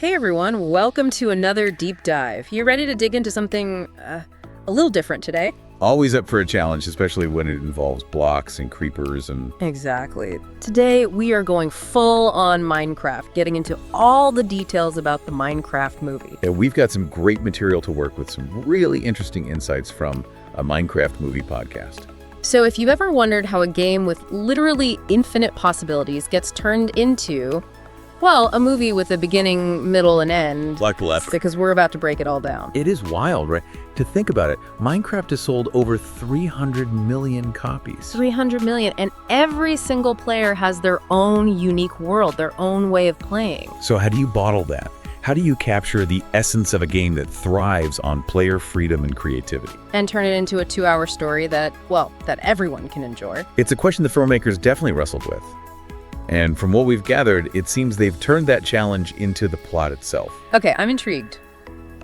Hey everyone, welcome to another deep dive. You ready to dig into something a little different today? Always up for a challenge, especially when it involves blocks and creepers and... Exactly. Today we are going full on Minecraft, getting into all the details about the Minecraft movie. Yeah, we've got some great material to work with, some really interesting insights from a Minecraft movie podcast. So if you've ever wondered how a game with literally infinite possibilities gets turned into, well, a movie with a beginning, middle, and end. Like left. Because we're about to break it all down. It is wild, right? To think about it, Minecraft has sold over 300 million copies. 300 million, and every single player has their own unique world, their own way of playing. So how do you bottle that? How do you capture the essence of a game that thrives on player freedom and creativity? And turn it into a 2-hour story that everyone can enjoy. It's a question the filmmakers definitely wrestled with. And from what we've gathered, it seems they've turned that challenge into the plot itself. Okay, I'm intrigued.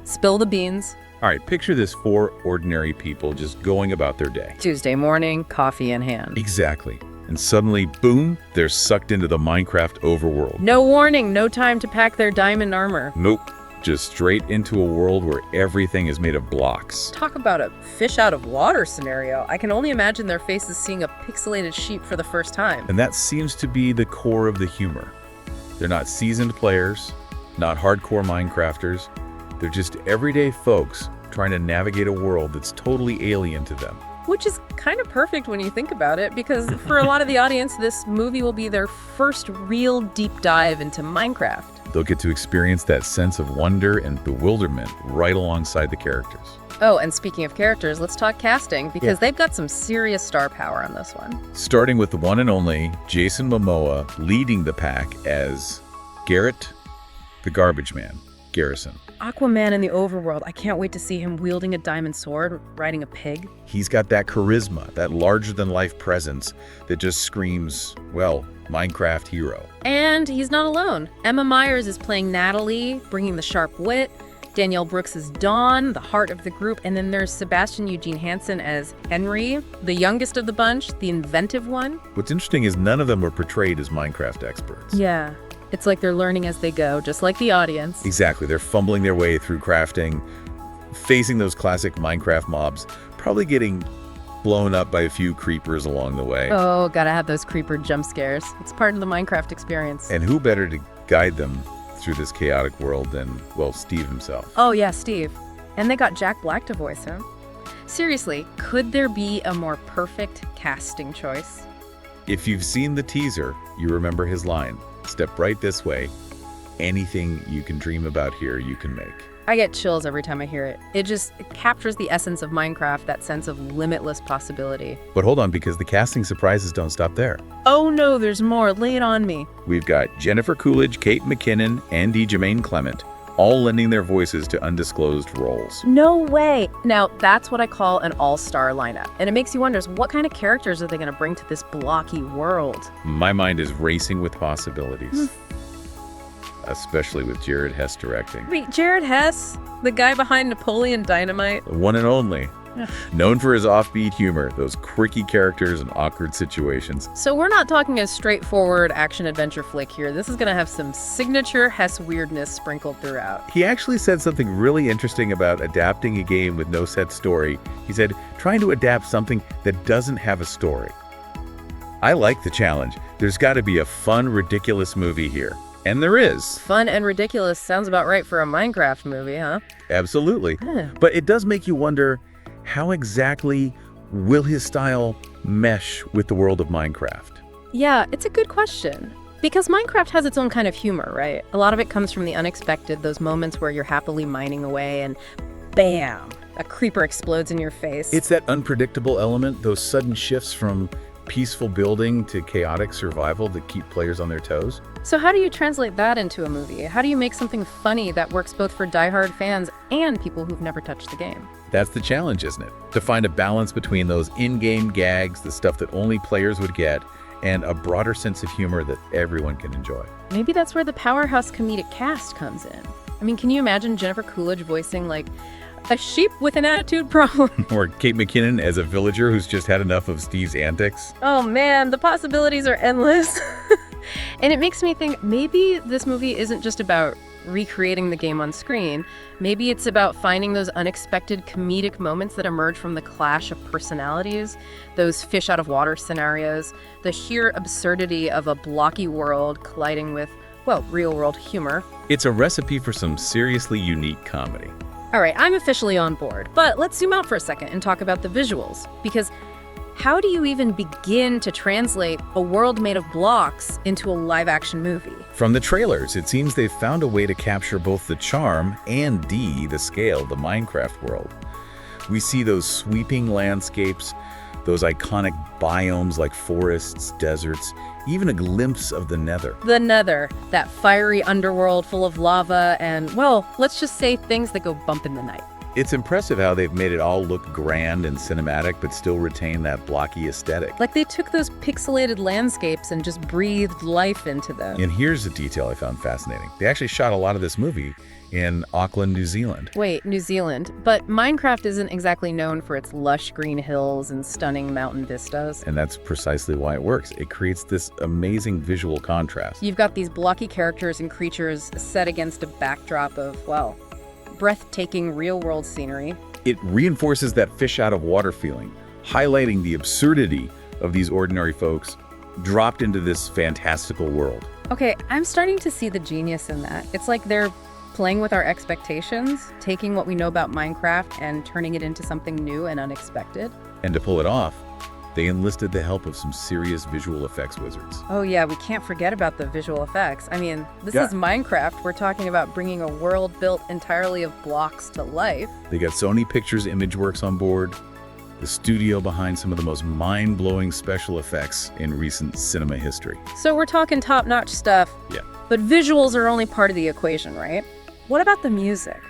Spill the beans. All right, picture this: 4 ordinary people just going about their day. Tuesday morning, coffee in hand. Exactly. And suddenly, boom, they're sucked into the Minecraft overworld. No warning, no time to pack their diamond armor. Nope. Just straight into a world where everything is made of blocks. Talk about a fish out of water scenario. I can only imagine their faces seeing a pixelated sheep for the first time. And that seems to be the core of the humor. They're not seasoned players, not hardcore Minecrafters. They're just everyday folks trying to navigate a world that's totally alien to them. Which is kind of perfect when you think about it, because for a lot of the audience, this movie will be their first real deep dive into Minecraft. They'll get to experience that sense of wonder and bewilderment right alongside the characters. Oh, and speaking of characters, let's talk casting, because they've got some serious star power on this one. Starting with the one and only Jason Momoa leading the pack as Garrett, the Garbage Man, Garrison. Aquaman in the overworld. I can't wait to see him wielding a diamond sword, riding a pig. He's got that charisma, that larger-than-life presence that just screams, well, Minecraft hero. And he's not alone. Emma Myers is playing Natalie, bringing the sharp wit. Danielle Brooks is Dawn, the heart of the group. And then there's Sebastian Eugene Hansen as Henry, the youngest of the bunch, the inventive one. What's interesting is none of them were portrayed as Minecraft experts. Yeah. It's like they're learning as they go, just like the audience. Exactly. They're fumbling their way through crafting, facing those classic Minecraft mobs, probably getting blown up by a few creepers along the way. Oh, gotta have those creeper jump scares. It's part of the Minecraft experience. And who better to guide them through this chaotic world than, well, Steve himself. Oh yeah, Steve. And they got Jack Black to voice him. Seriously, could there be a more perfect casting choice? If you've seen the teaser, you remember his line. Step right this way. Anything you can dream about here, you can make. I get chills every time I hear it. It captures the essence of Minecraft, that sense of limitless possibility. But hold on, because the casting surprises don't stop there. Oh no, there's more. Lay it on me. We've got Jennifer Coolidge, Kate McKinnon, and Jermaine Clement, all lending their voices to undisclosed roles. No way. Now, that's what I call an all-star lineup. And it makes you wonder, what kind of characters are they going to bring to this blocky world? My mind is racing with possibilities. Especially with Jared Hess directing. Wait, Jared Hess? The guy behind Napoleon Dynamite? The one and only. Known for his offbeat humor, those quirky characters and awkward situations. So we're not talking a straightforward action-adventure flick here. This is going to have some signature Hess weirdness sprinkled throughout. He actually said something really interesting about adapting a game with no set story. He said, trying to adapt something that doesn't have a story. I like the challenge. There's got to be a fun, ridiculous movie here. And there is. Fun and ridiculous sounds about right for a Minecraft movie, huh? Absolutely. But it does make you wonder, how exactly will his style mesh with the world of Minecraft? Yeah, it's a good question. Because Minecraft has its own kind of humor, right? A lot of it comes from the unexpected, those moments where you're happily mining away and bam, a creeper explodes in your face. It's that unpredictable element, those sudden shifts from peaceful building to chaotic survival that keep players on their toes. So how do you translate that into a movie? How do you make something funny that works both for diehard fans and people who've never touched the game? That's the challenge, isn't it? To find a balance between those in-game gags, the stuff that only players would get, and a broader sense of humor that everyone can enjoy. Maybe that's where the powerhouse comedic cast comes in. I mean, can you imagine Jennifer Coolidge voicing like a sheep with an attitude problem? Or Kate McKinnon as a villager who's just had enough of Steve's antics? Oh man, the possibilities are endless. And it makes me think maybe this movie isn't just about recreating the game on screen. Maybe it's about finding those unexpected comedic moments that emerge from the clash of personalities, those fish out of water scenarios, the sheer absurdity of a blocky world colliding with, well, real-world humor. It's a recipe for some seriously unique comedy. All right, I'm officially on board, but let's zoom out for a second and talk about the visuals, because how do you even begin to translate a world made of blocks into a live-action movie? From the trailers, it seems they've found a way to capture both the charm and the scale of the Minecraft world. We see those sweeping landscapes, those iconic biomes like forests, deserts, even a glimpse of the Nether. The Nether, that fiery underworld full of lava and, well, let's just say things that go bump in the night. It's impressive how they've made it all look grand and cinematic, but still retain that blocky aesthetic. Like they took those pixelated landscapes and just breathed life into them. And here's a detail I found fascinating. They actually shot a lot of this movie in Auckland, New Zealand. Wait, New Zealand. But Minecraft isn't exactly known for its lush green hills and stunning mountain vistas. And that's precisely why it works. It creates this amazing visual contrast. You've got these blocky characters and creatures set against a backdrop of, well, breathtaking real-world scenery. It reinforces that fish out of water feeling, highlighting the absurdity of these ordinary folks dropped into this fantastical world. Okay, I'm starting to see the genius in that. It's like they're playing with our expectations, taking what we know about Minecraft and turning it into something new and unexpected. And to pull it off, they enlisted the help of some serious visual effects wizards. Oh yeah, we can't forget about the visual effects. I mean, this is Minecraft. We're talking about bringing a world built entirely of blocks to life. They got Sony Pictures Imageworks on board, the studio behind some of the most mind-blowing special effects in recent cinema history. So we're talking top-notch stuff. Yeah. But visuals are only part of the equation, right? What about the music?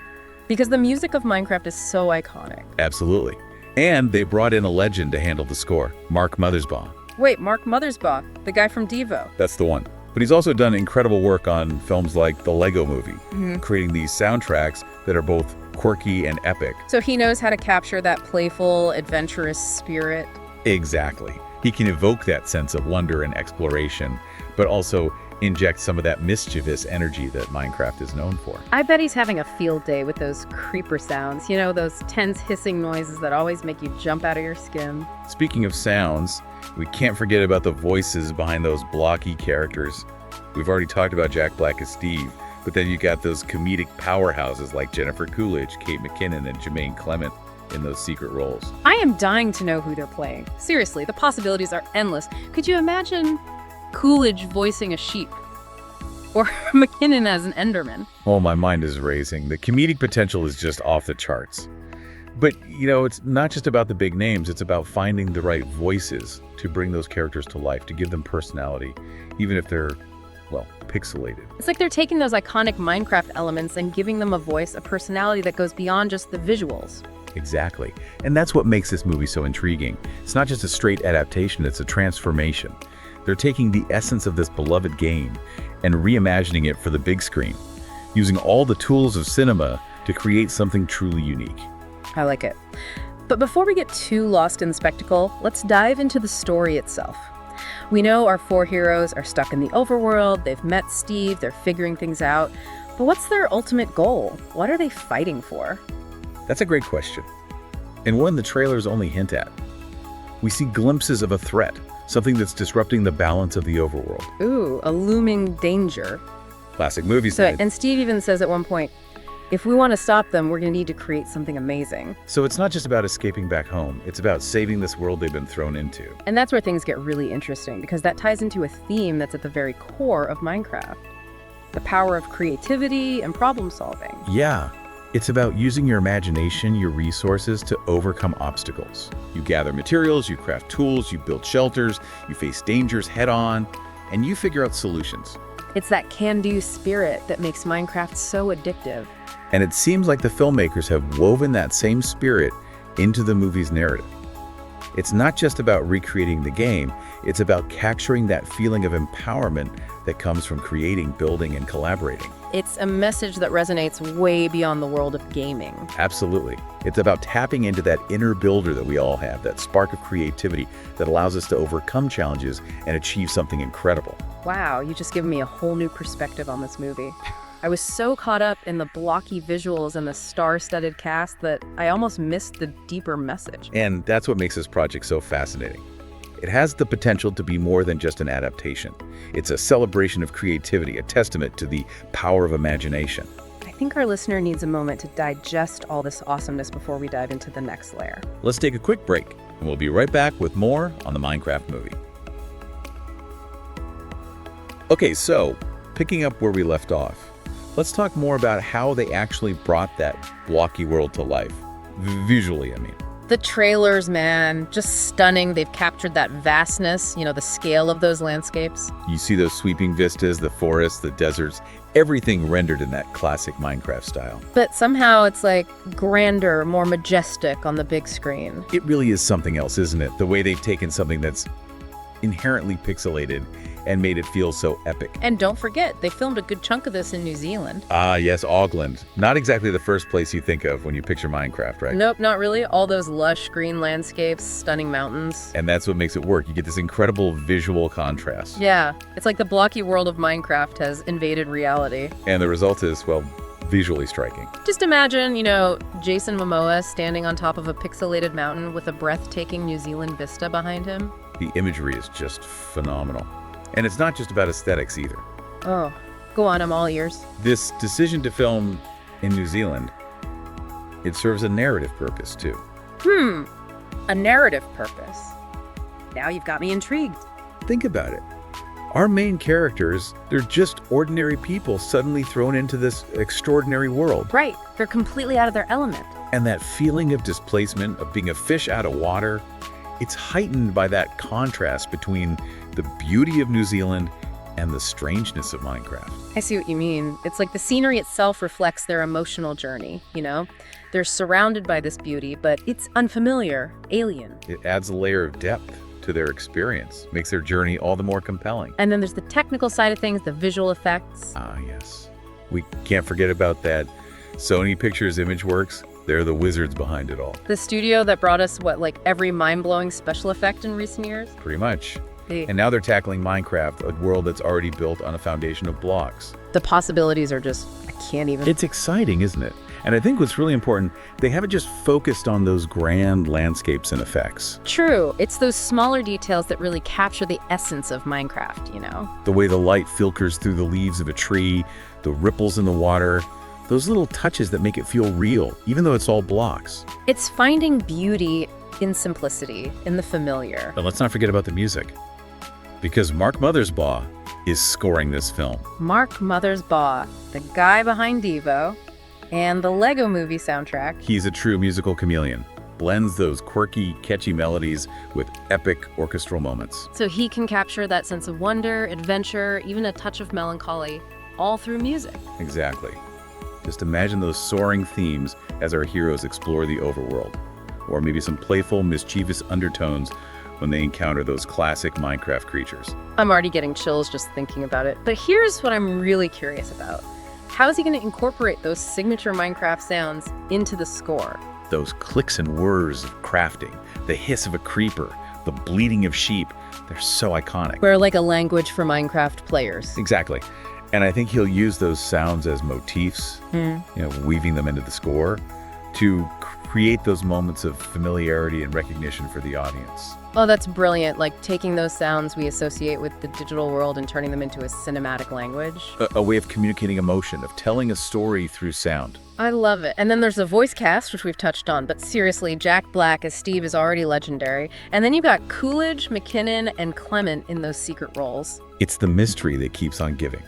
Because the music of Minecraft is so iconic. Absolutely. And they brought in a legend to handle the score, Mark Mothersbaugh. Wait, Mark Mothersbaugh, the guy from Devo. That's the one. But he's also done incredible work on films like The Lego Movie, creating these soundtracks that are both quirky and epic. So he knows how to capture that playful, adventurous spirit. Exactly. He can evoke that sense of wonder and exploration, but also inject some of that mischievous energy that Minecraft is known for. I bet he's having a field day with those creeper sounds, you know, those tense hissing noises that always make you jump out of your skin. Speaking of sounds, we can't forget about the voices behind those blocky characters. We've already talked about Jack Black as Steve, but then you got those comedic powerhouses like Jennifer Coolidge, Kate McKinnon, and Jermaine Clement in those secret roles. I am dying to know who they're playing. Seriously, the possibilities are endless. Could you imagine Coolidge voicing a sheep? Or McKinnon as an Enderman? Oh, my mind is racing. The comedic potential is just off the charts. But, you know, it's not just about the big names. It's about finding the right voices to bring those characters to life, to give them personality, even if they're, well, pixelated. It's like they're taking those iconic Minecraft elements and giving them a voice, a personality that goes beyond just the visuals. Exactly. And that's what makes this movie so intriguing. It's not just a straight adaptation, it's a transformation. They're taking the essence of this beloved game and reimagining it for the big screen, using all the tools of cinema to create something truly unique. I like it. But before we get too lost in the spectacle, let's dive into the story itself. We know our four heroes are stuck in the overworld, they've met Steve, they're figuring things out. But what's their ultimate goal? What are they fighting for? That's a great question, and one the trailers only hint at. We see glimpses of a threat, something that's disrupting the balance of the overworld. Ooh, a looming danger. Classic movie So, style. and Steve even says at one point, if we want to stop them, we're going to need to create something amazing. So it's not just about escaping back home, it's about saving this world they've been thrown into. And that's where things get really interesting, because that ties into a theme that's at the very core of Minecraft. The power of creativity and problem solving. Yeah, it's about using your imagination, your resources to overcome obstacles. You gather materials, you craft tools, you build shelters, you face dangers head on, and you figure out solutions. It's that can-do spirit that makes Minecraft so addictive. And it seems like the filmmakers have woven that same spirit into the movie's narrative. It's not just about recreating the game, it's about capturing that feeling of empowerment that comes from creating, building, and collaborating. It's a message that resonates way beyond the world of gaming. Absolutely. It's about tapping into that inner builder that we all have, that spark of creativity that allows us to overcome challenges and achieve something incredible. Wow, you just given me a whole new perspective on this movie. I was so caught up in the blocky visuals and the star-studded cast that I almost missed the deeper message. And that's what makes this project so fascinating. It has the potential to be more than just an adaptation. It's a celebration of creativity, a testament to the power of imagination. I think our listener needs a moment to digest all this awesomeness before we dive into the next layer. Let's take a quick break, and we'll be right back with more on the Minecraft movie. Okay, so picking up where we left off, let's talk more about how they actually brought that blocky world to life. Visually, I mean. The trailers, man, just stunning. They've captured that vastness, the scale of those landscapes. You see those sweeping vistas, the forests, the deserts, everything rendered in that classic Minecraft style. But somehow it's like grander, more majestic on the big screen. It really is something else, isn't it? The way they've taken something that's inherently pixelated and made it feel so epic. And don't forget, they filmed a good chunk of this in New Zealand. Ah, yes, Auckland. Not exactly the first place you think of when you picture Minecraft, right? Nope, not really. All those lush green landscapes, stunning mountains. And that's what makes it work. You get this incredible visual contrast. Yeah, it's like the blocky world of Minecraft has invaded reality. And the result is, well, visually striking. Just imagine, Jason Momoa standing on top of a pixelated mountain with a breathtaking New Zealand vista behind him. The imagery is just phenomenal. And it's not just about aesthetics either. Oh, go on, I'm all ears. This decision to film in New Zealand, it serves a narrative purpose too. A narrative purpose. Now you've got me intrigued. Think about it. Our main characters, they're just ordinary people suddenly thrown into this extraordinary world. Right, they're completely out of their element. And that feeling of displacement, of being a fish out of water, it's heightened by that contrast between the beauty of New Zealand and the strangeness of Minecraft. I see what you mean. It's like the scenery itself reflects their emotional journey, They're surrounded by this beauty, but it's unfamiliar, alien. It adds a layer of depth to their experience, makes their journey all the more compelling. And then there's the technical side of things, the visual effects. Ah, yes. We can't forget about that. Sony Pictures ImageWorks, they're the wizards behind it all. The studio that brought us, every mind-blowing special effect in recent years? Pretty much. Hey. And now they're tackling Minecraft, a world that's already built on a foundation of blocks. The possibilities are just, I can't even. It's exciting, isn't it? And I think what's really important, they haven't just focused on those grand landscapes and effects. True. It's those smaller details that really capture the essence of Minecraft, The way the light filters through the leaves of a tree, the ripples in the water, those little touches that make it feel real, even though it's all blocks. It's finding beauty in simplicity, in the familiar. But let's not forget about the music, because Mark Mothersbaugh is scoring this film. Mark Mothersbaugh, the guy behind Devo, and the Lego Movie soundtrack. He's a true musical chameleon, blends those quirky, catchy melodies with epic orchestral moments. So he can capture that sense of wonder, adventure, even a touch of melancholy, all through music. Exactly. Just imagine those soaring themes as our heroes explore the overworld, or maybe some playful, mischievous undertones when they encounter those classic Minecraft creatures. I'm already getting chills just thinking about it. But here's what I'm really curious about. How is he going to incorporate those signature Minecraft sounds into the score? Those clicks and whirs of crafting, the hiss of a creeper, the bleating of sheep, they're so iconic. We're like a language for Minecraft players. Exactly. And I think he'll use those sounds as motifs, weaving them into the score to create those moments of familiarity and recognition for the audience. Oh, that's brilliant. Like taking those sounds we associate with the digital world and turning them into a cinematic language. A way of communicating emotion, of telling a story through sound. I love it. And then there's the voice cast, which we've touched on. But seriously, Jack Black as Steve is already legendary. And then you've got Coolidge, McKinnon, and Clement in those secret roles. It's the mystery that keeps on giving.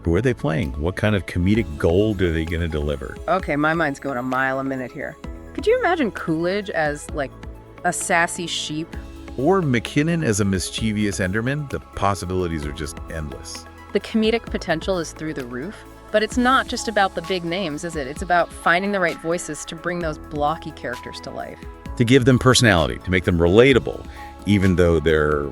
Who are they playing? What kind of comedic gold are they going to deliver? Okay, my mind's going a mile a minute here. Could you imagine Coolidge as, a sassy sheep? Or McKinnon as a mischievous Enderman? The possibilities are just endless. The comedic potential is through the roof. But it's not just about the big names, is it? It's about finding the right voices to bring those blocky characters to life. To give them personality, to make them relatable, even though they're,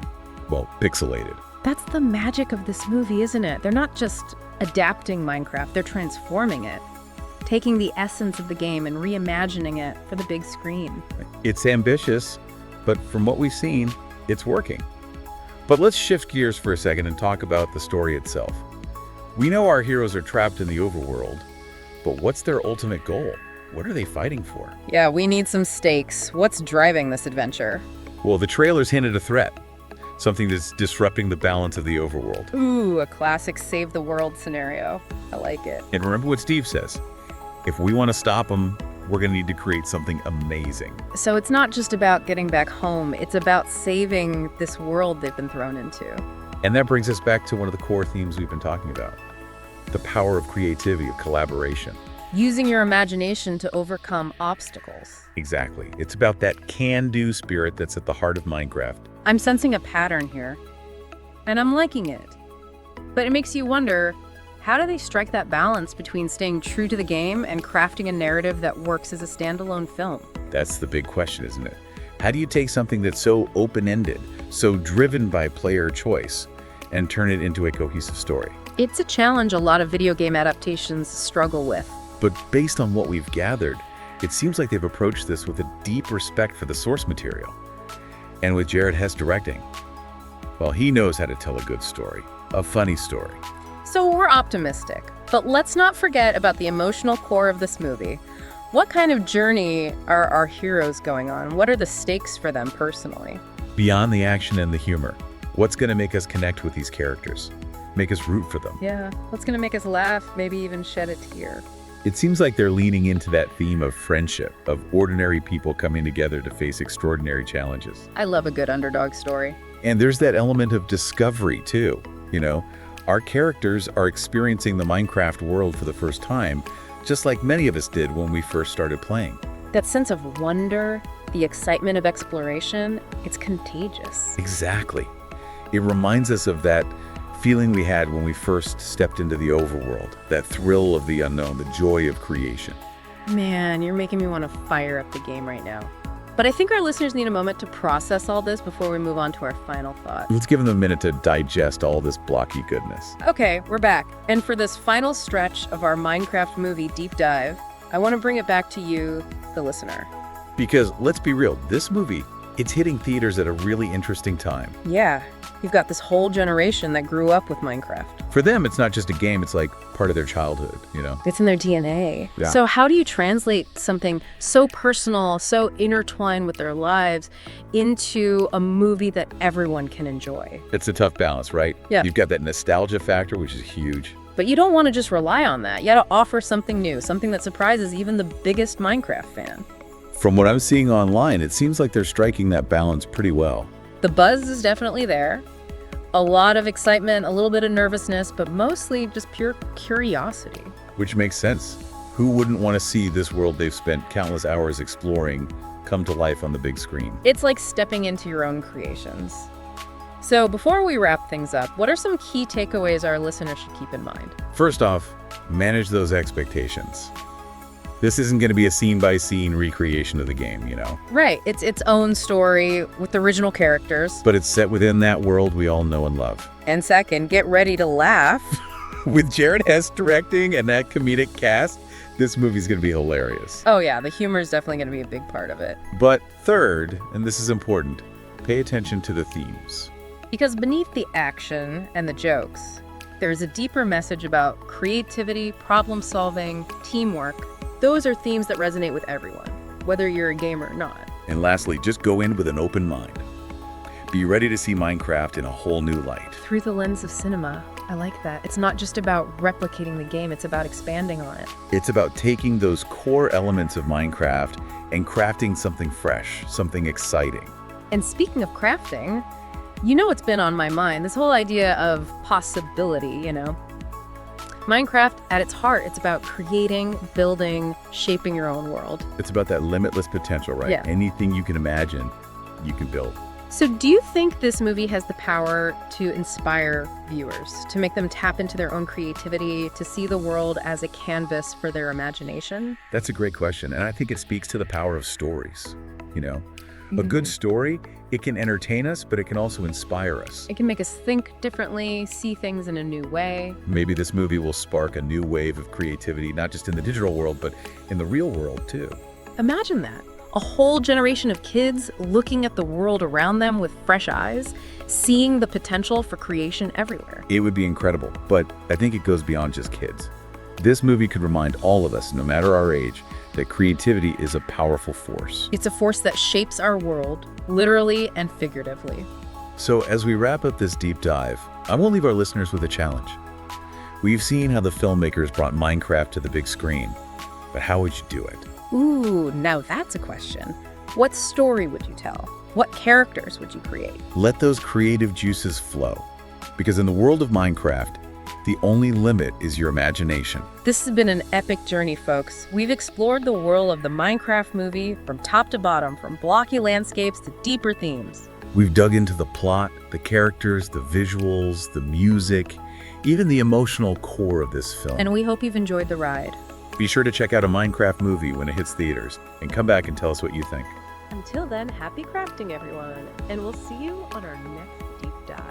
pixelated. That's the magic of this movie, isn't it? They're not just adapting Minecraft, they're transforming it. Taking the essence of the game and reimagining it for the big screen. It's ambitious, but from what we've seen, it's working. But let's shift gears for a second and talk about the story itself. We know our heroes are trapped in the overworld, but what's their ultimate goal? What are they fighting for? Yeah, we need some stakes. What's driving this adventure? Well, the trailers hinted a threat, something that's disrupting the balance of the overworld. Ooh, a classic save the world scenario. I like it. And remember what Steve says, if we want to stop them, we're going to need to create something amazing. So it's not just about getting back home, it's about saving this world they've been thrown into. And that brings us back to one of the core themes we've been talking about, the power of creativity, of collaboration. Using your imagination to overcome obstacles. Exactly. It's about that can-do spirit that's at the heart of Minecraft. I'm sensing a pattern here, and I'm liking it. But it makes you wonder, how do they strike that balance between staying true to the game and crafting a narrative that works as a standalone film? That's the big question, isn't it? How do you take something that's so open-ended, so driven by player choice, and turn it into a cohesive story? It's a challenge a lot of video game adaptations struggle with. But based on what we've gathered, it seems like they've approached this with a deep respect for the source material. And with Jared Hess directing, well, he knows how to tell a good story, a funny story. So we're optimistic, but let's not forget about the emotional core of this movie. What kind of journey are our heroes going on? What are the stakes for them personally? Beyond the action and the humor, what's going to make us connect with these characters? Make us root for them? Yeah, what's going to make us laugh, maybe even shed a tear? It seems like they're leaning into that theme of friendship, of ordinary people coming together to face extraordinary challenges. I love a good underdog story. And there's that element of discovery, too. You know, our characters are experiencing the Minecraft world for the first time, just like many of us did when we first started playing. That sense of wonder, the excitement of exploration, it's contagious. Exactly. It reminds us of that feeling we had when we first stepped into the overworld, that thrill of the unknown, the joy of creation. Man, you're making me want to fire up the game right now. But I think our listeners need a moment to process all this before we move on to our final thought. Let's give them a minute to digest all this blocky goodness. Okay, we're back. And for this final stretch of our Minecraft movie deep dive, I want to bring it back to you, the listener. Because let's be real, this movie, it's hitting theaters at a really interesting time. Yeah, you've got this whole generation that grew up with Minecraft. For them, it's not just a game, it's like part of their childhood, you know? It's in their DNA. Yeah. So how do you translate something so personal, so intertwined with their lives into a movie that everyone can enjoy? It's a tough balance, right? Yeah. You've got that nostalgia factor, which is huge. But you don't want to just rely on that. You got to offer something new, something that surprises even the biggest Minecraft fan. From what I'm seeing online, it seems like they're striking that balance pretty well. The buzz is definitely there. A lot of excitement, a little bit of nervousness, but mostly just pure curiosity. Which makes sense. Who wouldn't want to see this world they've spent countless hours exploring come to life on the big screen? It's like stepping into your own creations. So before we wrap things up, what are some key takeaways our listeners should keep in mind? First off, manage those expectations. This isn't going to be a scene-by-scene recreation of the game, you know? Right, it's its own story with original characters. But it's set within that world we all know and love. And second, get ready to laugh. With Jared Hess directing and that comedic cast, this movie's going to be hilarious. Oh yeah, the humor is definitely going to be a big part of it. But third, and this is important, pay attention to the themes. Because beneath the action and the jokes, there's a deeper message about creativity, problem solving, teamwork. Those are themes that resonate with everyone, whether you're a gamer or not. And lastly, just go in with an open mind. Be ready to see Minecraft in a whole new light. Through the lens of cinema. I like that. It's not just about replicating the game, it's about expanding on it. It's about taking those core elements of Minecraft and crafting something fresh, something exciting. And speaking of crafting, you know what's been on my mind? This whole idea of possibility, you know? Minecraft, at its heart, it's about creating, building, shaping your own world. It's about that limitless potential, right? Yeah. Anything you can imagine, you can build. So do you think this movie has the power to inspire viewers, to make them tap into their own creativity, to see the world as a canvas for their imagination? That's a great question, and I think it speaks to the power of stories, you know? A good story, it can entertain us, but it can also inspire us. It can make us think differently, see things in a new way. Maybe this movie will spark a new wave of creativity, not just in the digital world, but in the real world, too. Imagine that. A whole generation of kids looking at the world around them with fresh eyes, seeing the potential for creation everywhere. It would be incredible, but I think it goes beyond just kids. This movie could remind all of us, no matter our age, that creativity is a powerful force. It's a force that shapes our world, literally and figuratively. So as we wrap up this deep dive, I won't leave our listeners with a challenge. We've seen how the filmmakers brought Minecraft to the big screen, but how would you do it? Ooh, now that's a question. What story would you tell? What characters would you create? Let those creative juices flow, because in the world of Minecraft, the only limit is your imagination. This has been an epic journey, folks. We've explored the world of the Minecraft movie from top to bottom, from blocky landscapes to deeper themes. We've dug into the plot, the characters, the visuals, the music, even the emotional core of this film. And we hope you've enjoyed the ride. Be sure to check out a Minecraft movie when it hits theaters, and come back and tell us what you think. Until then, happy crafting, everyone, and we'll see you on our next deep dive.